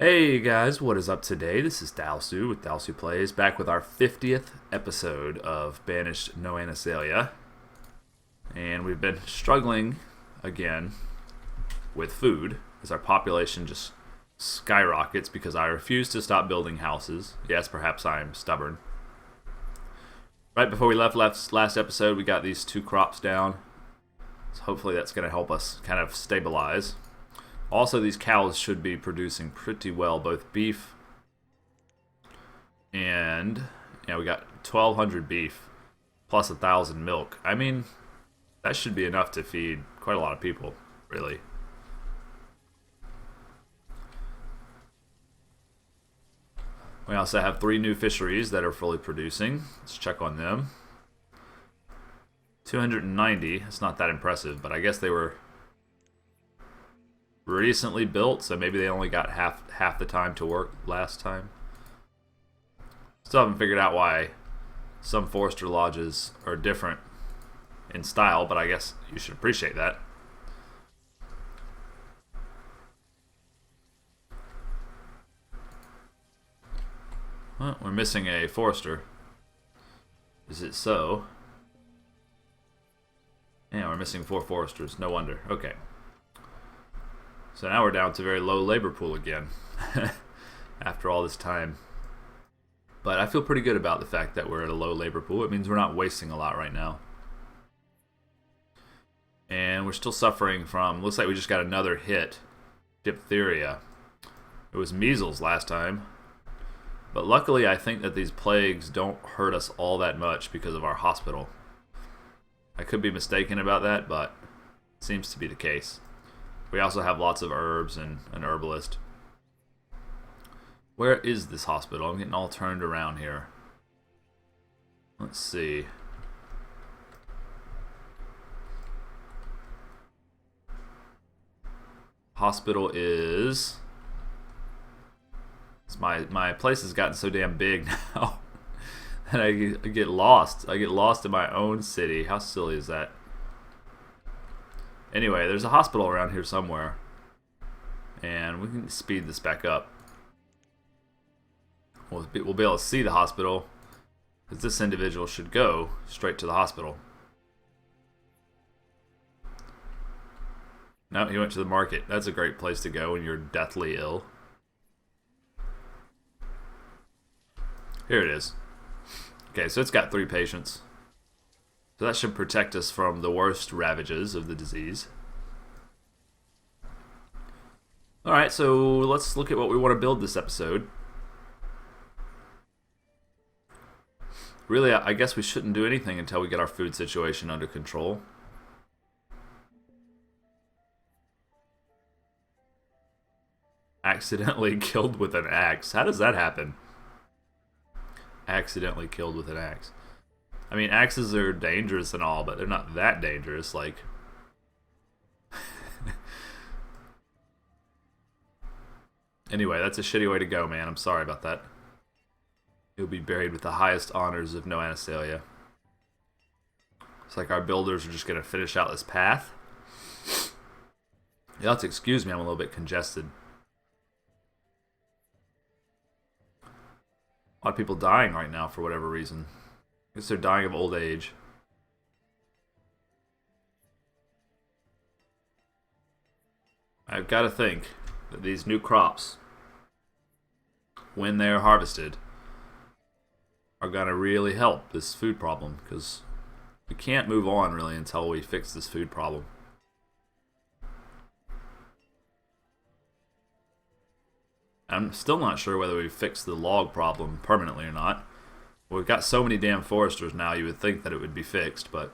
Hey guys, what is up today? This is Dalsu with Dalsu Plays, back with our 50th episode of Banished No Anasalia. And we've been struggling again with food as our population just skyrockets because I refuse to stop building houses. Yes, perhaps I'm stubborn. Right before we left last episode, we got these two crops down. So hopefully that's going to help us kind of stabilize. Also, these cows should be producing pretty well, both beef and, we got 1,200 beef plus 1,000 milk. I mean, that should be enough to feed quite a lot of people, really. We also have 3 new fisheries that are fully producing. Let's check on them. 290, it's not that impressive, but I guess they were recently built, so maybe they only got half the time to work last time. Still haven't figured out why some forester lodges are different in style, but I guess you should appreciate that. Well, we're missing a forester. Is it so? Yeah, we're missing 4 foresters. No wonder. Okay. So now we're down to very low labor pool again after all this time. But I feel pretty good about the fact that we're at a low labor pool. It means we're not wasting a lot right now. And we're still suffering from, looks like we just got another hit, diphtheria. It was measles last time. But luckily I think that these plagues don't hurt us all that much because of our hospital. I could be mistaken about that, but it seems to be the case. We also have lots of herbs and an herbalist. Where is this hospital? I'm getting all turned around here. Let's see. Hospital is... My place has gotten so damn big now that I get lost. I get lost in my own city. How silly is that? Anyway, there's a hospital around here somewhere. And we can speed this back up. We'll be able to see the hospital, because this individual should go straight to the hospital. No, he went to the market. That's a great place to go when you're deathly ill. Here it is. Okay, so it's got 3 patients. So that should protect us from the worst ravages of the disease. Alright, so let's look at what we want to build this episode. Really, I guess we shouldn't do anything until we get our food situation under control. Accidentally killed with an axe. How does that happen? Accidentally killed with an axe. I mean, axes are dangerous and all, but they're not that dangerous, like... Anyway, that's a shitty way to go, man. I'm sorry about that. You'll be buried with the highest honors of No Anasalia. It's like our builders are just going to finish out this path. You'll have to excuse me, I'm a little bit congested. A lot of people dying right now for whatever reason. I guess they're dying of old age. I've got to think that these new crops, when they're harvested, are going to really help this food problem, because we can't move on really until we fix this food problem. I'm still not sure whether we fixed the log problem permanently or not. We've got so many damn foresters now, you would think that it would be fixed, but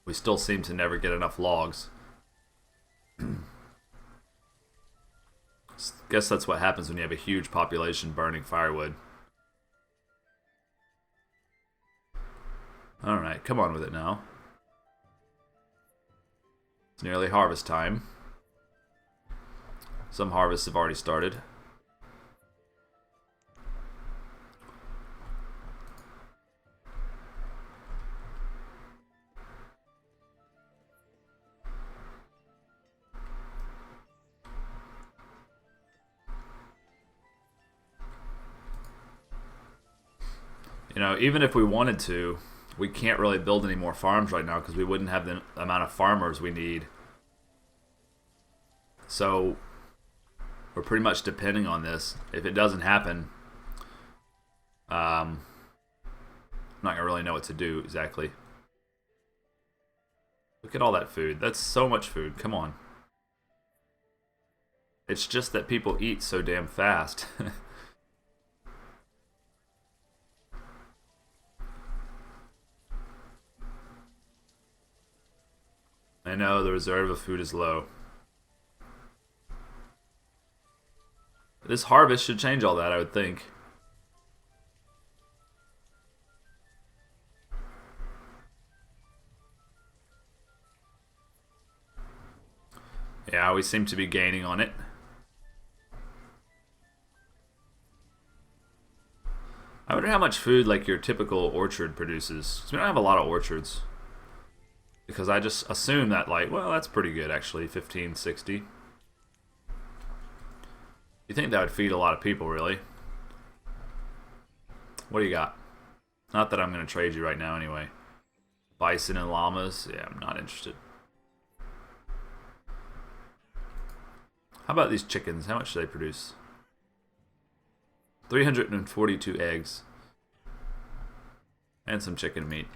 we still seem to never get enough logs. Guess that's what happens when you have a huge population burning firewood. Alright, come on with it now. It's nearly harvest time. Some harvests have already started. even if we wanted to, we can't really build any more farms right now because we wouldn't have the amount of farmers we need. So we're pretty much depending on this. If it doesn't happen, I'm not gonna really know what to do exactly. Look at all that food. That's so much food. Come on. It's just that people eat so damn fast. I know the reserve of food is low. This harvest should change all that, I would think. Yeah, we seem to be gaining on it. I wonder how much food like your typical orchard produces. 'Cause we don't have a lot of orchards. Because I just assume that, like, well, that's pretty good actually, 1560. You think that would feed a lot of people, really? What do you got? Not that I'm going to trade you right now anyway. Bison and llamas? Yeah, I'm not interested. How about these chickens? How much do they produce? 342 eggs. And some chicken meat.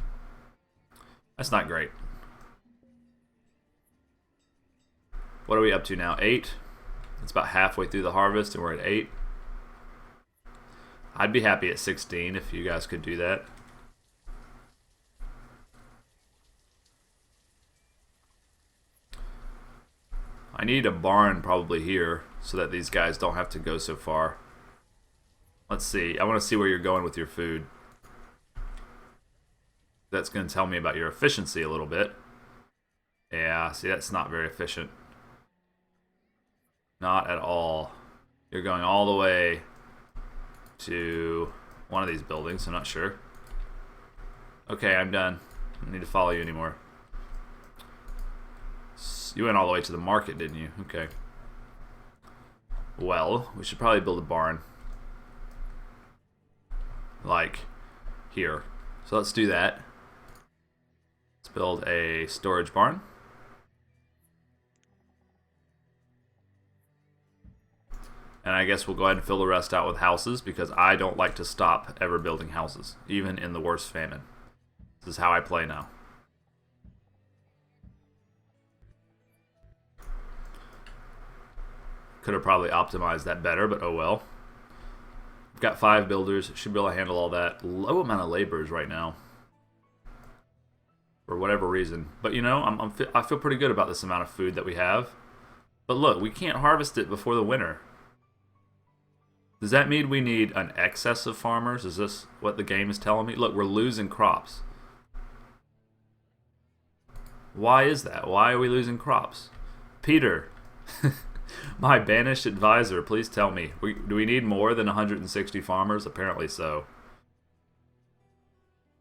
That's not great. What are we up to now? 8? It's about halfway through the harvest and we're at 8. I'd be happy at 16 if you guys could do that. I need a barn probably here so that these guys don't have to go so far. Let's see. I want to see where you're going with your food. That's going to tell me about your efficiency a little bit. Yeah, see, that's not very efficient. Not at all. You're going all the way to one of these buildings. I'm not sure. Okay, I'm done. I don't need to follow you anymore. You went all the way to the market, didn't you? Okay. Well, we should probably build a barn. Like here. So let's do that. Let's build a storage barn. And I guess we'll go ahead and fill the rest out with houses because I don't like to stop ever building houses, even in the worst famine. This is how I play now. Could have probably optimized that better, but oh well. We've got 5 builders. Should be able to handle all that. Low amount of laborers right now. For whatever reason. But you know, I feel pretty good about this amount of food that we have. But look, we can't harvest it before the winter. Does that mean we need an excess of farmers? Is this what the game is telling me? Look, we're losing crops. Why is that? Why are we losing crops? Peter, my banished advisor, please tell me. Do we need more than 160 farmers? Apparently so.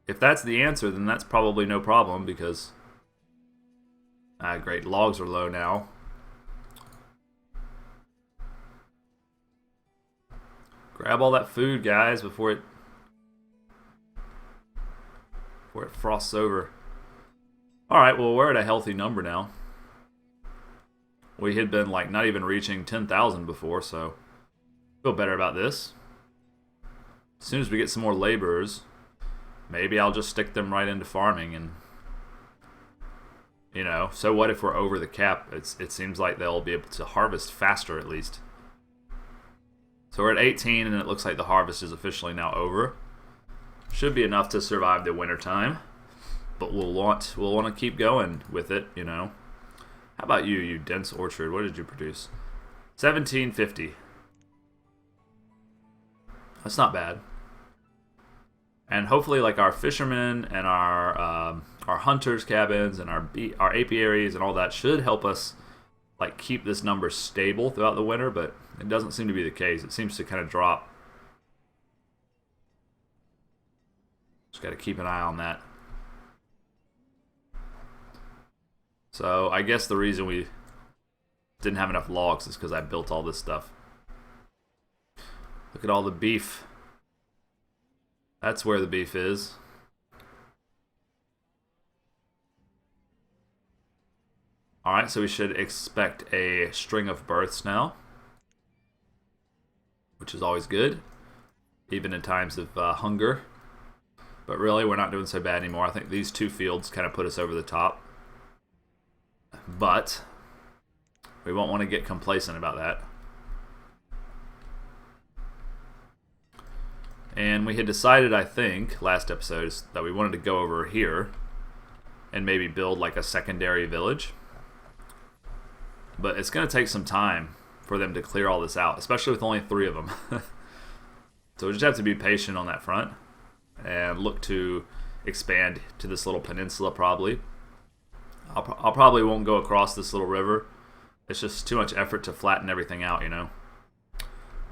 If that's the answer, then that's probably no problem because... great, logs are low now. Grab all that food, guys, before it frosts over. Alright, well, we're at a healthy number now. We had been, like, not even reaching 10,000 before, so feel better about this. As soon as we get some more laborers, maybe I'll just stick them right into farming and, you know, so what if we're over the cap? It seems like they'll be able to harvest faster at least. So we're at 18 and it looks like the harvest is officially now over. Should be enough to survive the winter time, but we'll want to keep going with it, you know. How about you, you dense orchard? What did you produce? 1750. That's not bad. And hopefully, like our fishermen and our hunters' cabins and our apiaries and all that should help us, like, keep this number stable throughout the winter. But it doesn't seem to be the case. It seems to kind of drop. Just got to keep an eye on that. So I guess the reason we didn't have enough logs is because I built all this stuff. Look at all the beef. That's where the beef is. Alright, so we should expect a string of births now, which is always good, even in times of hunger. But really, we're not doing so bad anymore. I think these two fields kind of put us over the top. But we won't want to get complacent about that. And we had decided, I think, last episode, that we wanted to go over here and maybe build like a secondary village. But it's going to take some time for them to clear all this out, especially with only 3 of them. So we just have to be patient on that front and look to expand to this little peninsula probably. I'll probably won't go across this little river. It's just too much effort to flatten everything out, you know.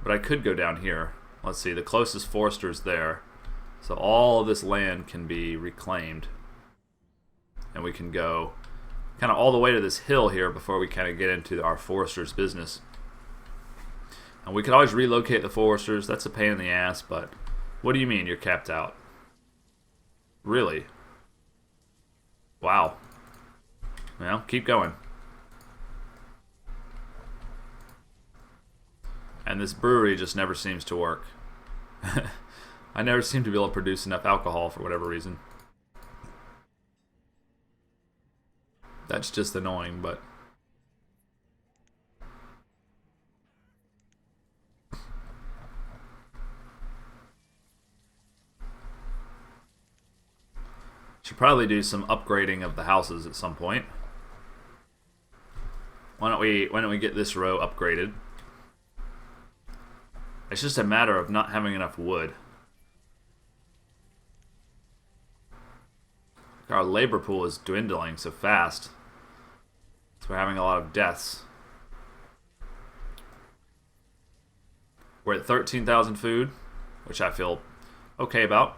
But I could go down here. Let's see, the closest forester's there. So all of this land can be reclaimed. And we can go kind of all the way to this hill here before we kind of get into our forester's business. And we could always relocate the foresters. That's a pain in the ass, but what do you mean you're capped out? Really? Wow. Well, keep going. And this brewery just never seems to work. I never seem to be able to produce enough alcohol for whatever reason. That's just annoying, but... Should probably do some upgrading of the houses at some point. Why don't we get this row upgraded? It's just a matter of not having enough wood. Our labor pool is dwindling so fast. So we're having a lot of deaths. We're at 13,000 food, which I feel okay about.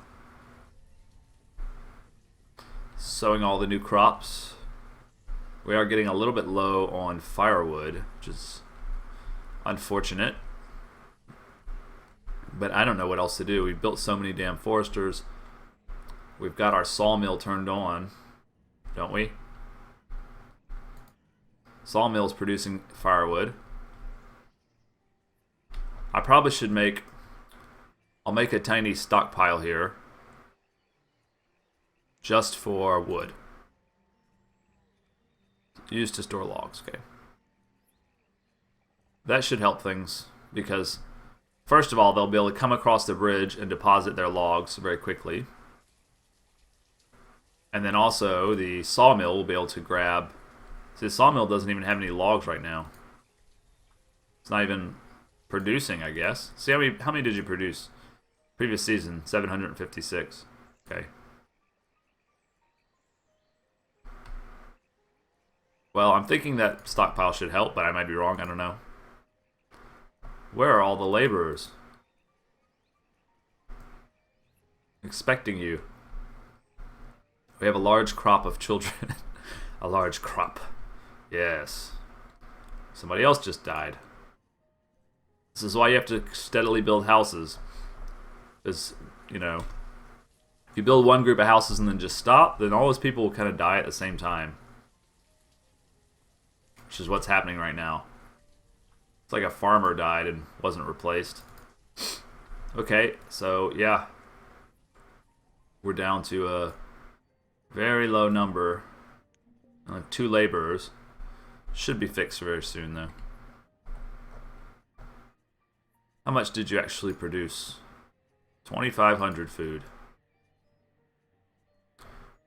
Sowing all the new crops. We are getting a little bit low on firewood, which is unfortunate. But I don't know what else to do. We built so many damn foresters. We've got our sawmill turned on, don't we? Sawmill's producing firewood. I probably should I'll make a tiny stockpile here just for wood. Used to store logs, okay. That should help things because, first of all, they'll be able to come across the bridge and deposit their logs very quickly. And then also, the sawmill will be able to grab... See, the sawmill doesn't even have any logs right now. It's not even producing, I guess. See, how many did you produce? Previous season, 756. Okay. Well, I'm thinking that stockpile should help, but I might be wrong. I don't know. Where are all the laborers? Expecting you. We have a large crop of children. A large crop. Yes. Somebody else just died. This is why you have to steadily build houses. Because, you know, if you build one group of houses and then just stop, then all those people will kind of die at the same time. Which is what's happening right now. It's like a farmer died and wasn't replaced. Okay, so yeah. We're down to a very low number. 2 laborers. Should be fixed very soon though. How much did you actually produce? 2,500 food.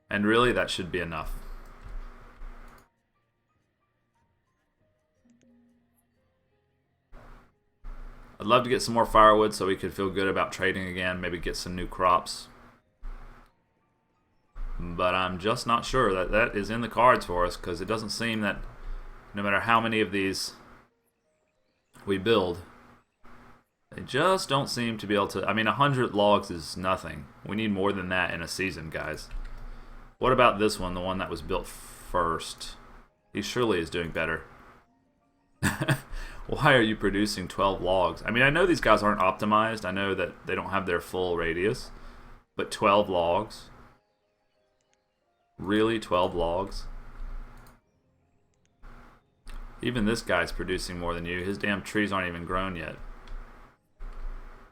And really that should be enough. I'd love to get some more firewood so we could feel good about trading again. Maybe get some new crops. But I'm just not sure that that is in the cards for us, because it doesn't seem that no matter how many of these we build, they just don't seem to be able to... I mean, 100 logs is nothing. We need more than that in a season, guys. What about this one, the one that was built first? He surely is doing better. Why are you producing 12 logs? I mean, I know these guys aren't optimized. I know that they don't have their full radius. But 12 logs? Really? 12 logs? Even this guy's producing more than you. His damn trees aren't even grown yet.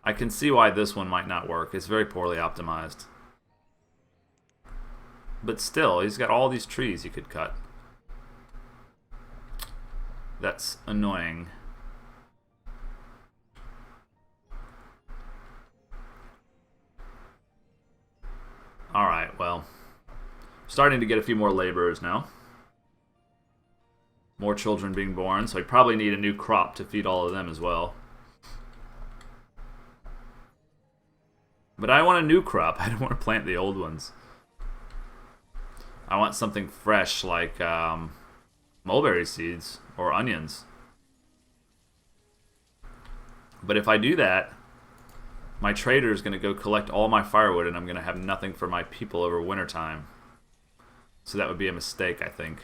I can see why this one might not work. It's very poorly optimized. But still, he's got all these trees he could cut. That's annoying. Alright, well. Starting to get a few more laborers now. More children being born, so I probably need a new crop to feed all of them as well. But I want a new crop. I don't want to plant the old ones. I want something fresh like mulberry seeds or onions. But if I do that, my trader is going to go collect all my firewood and I'm going to have nothing for my people over wintertime. So that would be a mistake, I think.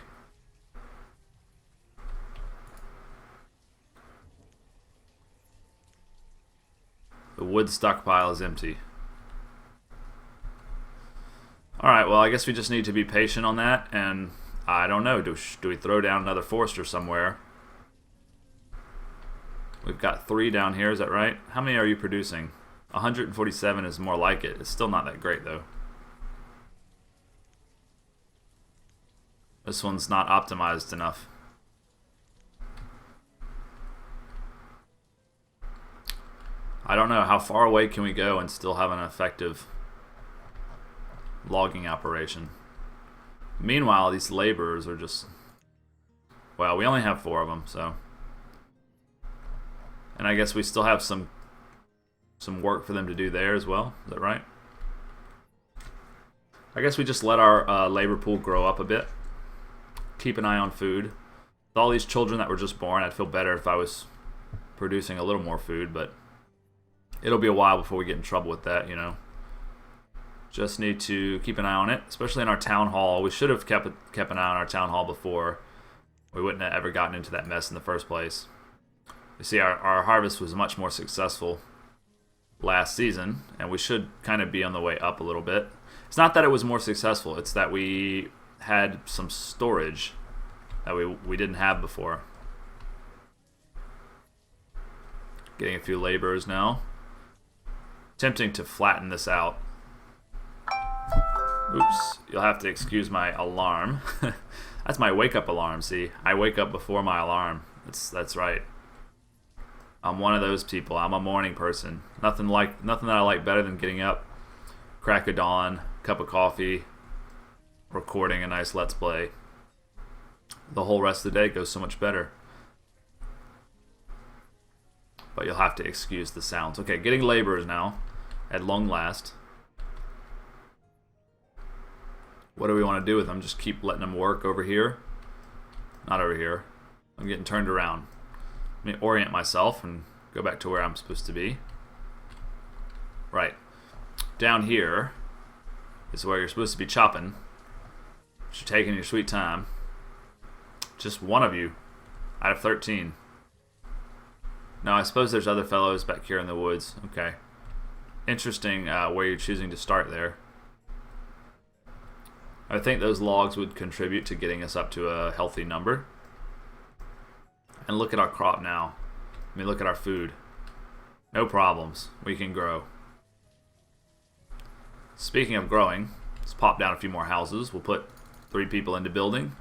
The wood stockpile is empty. Alright, well, I guess we just need to be patient on that, and I don't know, do we throw down another forester somewhere? We've got 3 down here, is that right? How many are you producing? 147 is more like it. It's still not that great, though. This one's not optimized enough. I don't know, how far away can we go and still have an effective logging operation? Meanwhile, these laborers are just... Well, we only have 4 of them, so... And I guess we still have some work for them to do there as well. Is that right? I guess we just let our labor pool grow up a bit. Keep an eye on food. With all these children that were just born, I'd feel better if I was producing a little more food, but it'll be a while before we get in trouble with that, you know. Just need to keep an eye on it, especially in our town hall. We should have kept an eye on our town hall before. We wouldn't have ever gotten into that mess in the first place. You see, our harvest was much more successful last season, and we should kind of be on the way up a little bit. It's not that it was more successful, it's that we had some storage that we didn't have before. Getting a few laborers now. Tempting to flatten this out. Oops, you'll have to excuse my alarm. That's my wake-up alarm, see? I wake up before my alarm. That's right. I'm one of those people. I'm a morning person. Nothing that I like better than getting up, crack of dawn, cup of coffee, recording a nice Let's Play. The whole rest of the day goes so much better. But you'll have to excuse the sounds. Okay, getting laborers now, at long last. What do we want to do with them? Just keep letting them work over here? Not over here. I'm getting turned around. Let me orient myself and go back to where I'm supposed to be. Right. Down here is where you're supposed to be chopping. But you're taking your sweet time. Just one of you out of 13. Now, I suppose there's other fellows back here in the woods. Okay. Interesting where you're choosing to start there. I think those logs would contribute to getting us up to a healthy number. And look at our crop now. I mean, look at our food. No problems. We can grow. Speaking of growing, let's pop down a few more houses. We'll put 3 people into building.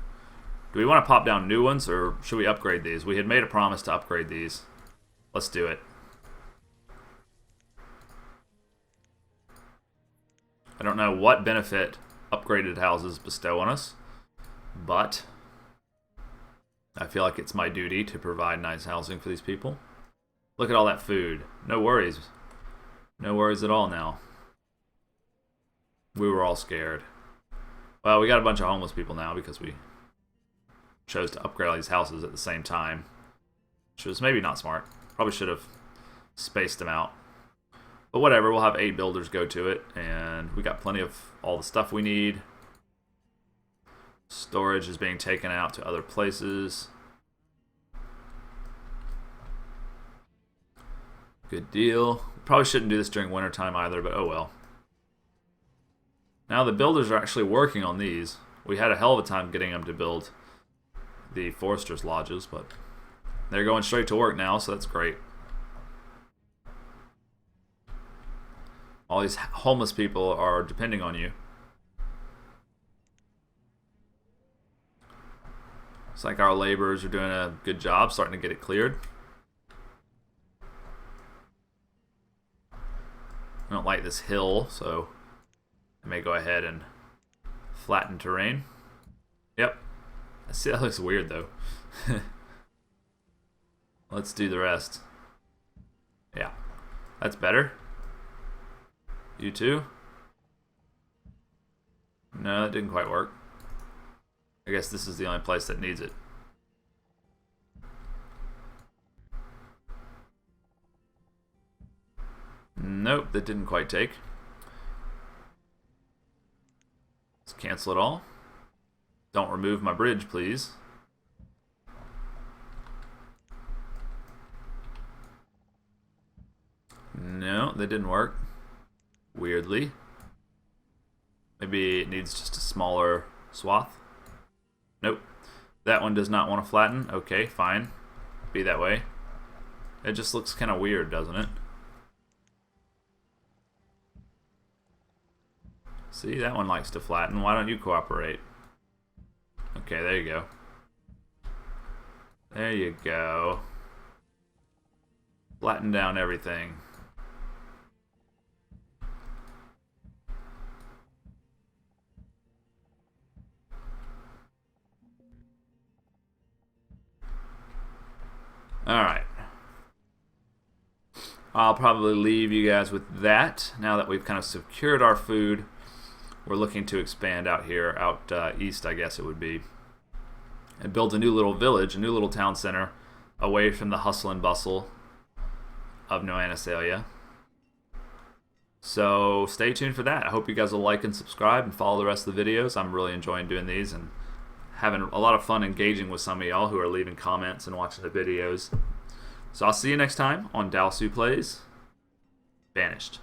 Do we want to pop down new ones, or should we upgrade these? We had made a promise to upgrade these. Let's do it. I don't know what benefit upgraded houses bestow on us, but I feel like it's my duty to provide nice housing for these people. Look at all that food. No worries. No worries at all now. We were all scared. Well, we got a bunch of homeless people now because we chose to upgrade all these houses at the same time, which was maybe not smart. Probably should have spaced them out. But whatever, we'll have 8 builders go to it, and we got plenty of all the stuff we need. Storage is being taken out to other places. Good deal. Probably shouldn't do this during wintertime either, but oh well. Now the builders are actually working on these. We had a hell of a time getting them to build the Foresters' Lodges, but they're going straight to work now, so that's great. All these homeless people are depending on you. Looks like our laborers are doing a good job starting to get it cleared. I don't like this hill, so I may go ahead and flatten terrain. Yep. I see, that looks weird though. Let's do the rest. Yeah. That's better. You too? No, that didn't quite work. I guess this is the only place that needs it. Nope, that didn't quite take. Let's cancel it all. Don't remove my bridge, please. No, that didn't work. Weirdly. Maybe it needs just a smaller swath. Nope. That one does not want to flatten. Okay, fine. Be that way. It just looks kind of weird, doesn't it? See, that one likes to flatten. Why don't you cooperate? Okay, there you go. There you go. Flatten down everything. Alright. I'll probably leave you guys with that. Now that we've kind of secured our food, we're looking to expand out here, out east, I guess it would be, and build a new little village, a new little town center, away from the hustle and bustle of New Anasalia. So stay tuned for that. I hope you guys will like and subscribe and follow the rest of the videos. I'm really enjoying doing these and having a lot of fun engaging with some of y'all who are leaving comments and watching the videos. So I'll see you next time on Dalsu Plays Banished.